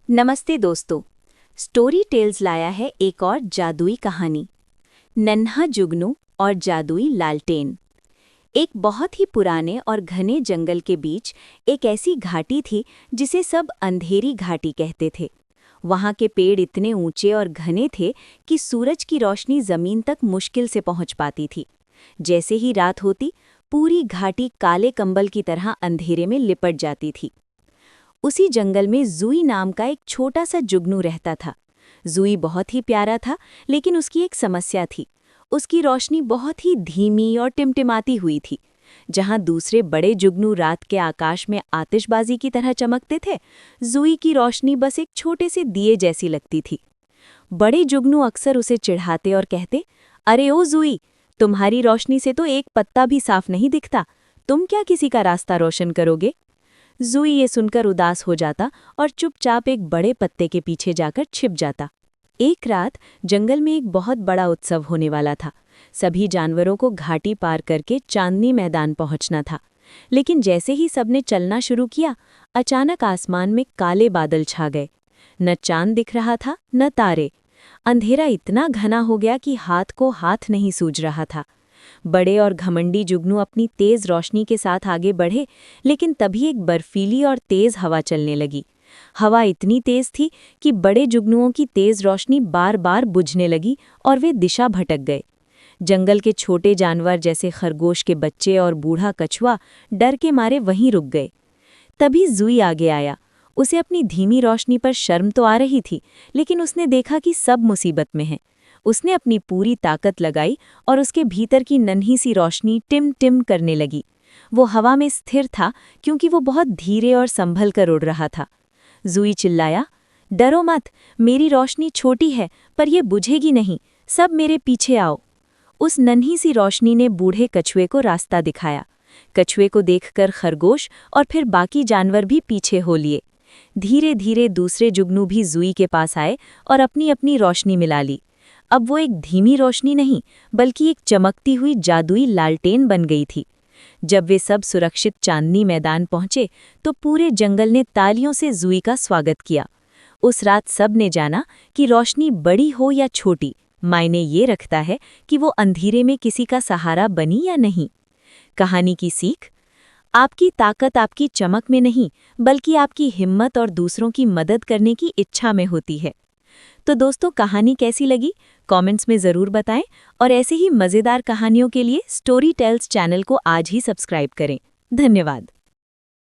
नमस्ते दोस्तों। Story tales लाया है एक और जादुई कहानी, नन्हा जुगनू और जादुई लालटेन। एक बहुत ही पुराने और घने जंगल के बीच एक ऐसी घाटी थी जिसे सब अंधेरी घाटी कहते थे। वहाँ के पेड़ इतने ऊंचे और घने थे कि सूरज की रोशनी जमीन तक मुश्किल से पहुँच पाती थी। जैसे ही रात होती, पूरी घाटी काले कंबल की तरह अंधेरे में लिपट जाती थी। उसी जंगल में जुई नाम का एक छोटा सा जुगनू रहता था। जुई बहुत ही प्यारा था, लेकिन उसकी एक समस्या थी। उसकी रोशनी बहुत ही धीमी और टिमटिमाती हुई थी। जहां दूसरे बड़े जुगनू रात के आकाश में आतिशबाजी की तरह चमकते थे, जुई की रोशनी बस एक छोटे से दिए जैसी लगती थी। बड़े जुगनू अक्सर उसे चिढ़ाते और कहते, अरे ओ जुई, तुम्हारी रोशनी से तो एक पत्ता भी साफ नहीं दिखता। तुम क्या किसी का रास्ता रोशन करोगे? जुई ये सुनकर उदास हो जाता और चुपचाप एक बड़े पत्ते के पीछे जाकर छिप जाता। एक रात जंगल में एक बहुत बड़ा उत्सव होने वाला था। सभी जानवरों को घाटी पार करके चांदनी मैदान पहुंचना था। लेकिन जैसे ही सबने चलना शुरू किया, अचानक आसमान में काले बादल छा गए। न चांद दिख रहा था, न तारे। अंधेरा इतना घना हो गया कि हाथ को हाथ नहीं सूझ रहा था। बड़े और घमंडी जुगनू अपनी तेज रोशनी के साथ आगे बढ़े, लेकिन तभी एक बर्फीली और तेज हवा चलने लगी। हवा इतनी तेज थी कि बड़े जुगनुओं की तेज रोशनी बार बार बुझने लगी और वे दिशा भटक गए। जंगल के छोटे जानवर जैसे खरगोश के बच्चे और बूढ़ा कछुआ डर के मारे वहीं रुक गए। तभी जुई आगे आया। उसे अपनी धीमी रोशनी पर शर्म तो आ रही थी, लेकिन उसने देखा कि सब मुसीबत में हैं। उसने अपनी पूरी ताकत लगाई और उसके भीतर की नन्ही सी रोशनी टिम टिम करने लगी। वो हवा में स्थिर था क्योंकि वो बहुत धीरे और संभल कर उड़ रहा था। जुई चिल्लाया, डरो मत, मेरी रोशनी छोटी है पर ये बुझेगी नहीं, सब मेरे पीछे आओ। उस नन्ही सी रोशनी ने बूढ़े कछुए को रास्ता दिखाया। कछुए को देखकर खरगोश और फिर बाकी जानवर भी पीछे हो लिए। धीरे धीरे दूसरे जुगनू भी जुई के पास आए और अपनी अपनी रोशनी मिला ली। अब वो एक धीमी रोशनी नहीं, बल्कि एक चमकती हुई जादुई लालटेन बन गई थी। जब वे सब सुरक्षित चांदनी मैदान पहुंचे, तो पूरे जंगल ने तालियों से जुई का स्वागत किया। उस रात सब ने जाना कि रोशनी बड़ी हो या छोटी, मायने ये रखता है कि वो अंधेरे में किसी का सहारा बनी या नहीं। कहानी की सीख: आपकी ताकत आपकी चमक में नहीं, बल्कि आपकी हिम्मत और दूसरों की मदद करने की इच्छा में होती है। तो दोस्तों, कहानी कैसी लगी कमेंट्स में ज़रूर बताएं, और ऐसे ही मज़ेदार कहानियों के लिए स्टोरी टेल्स चैनल को आज ही सब्सक्राइब करें। धन्यवाद।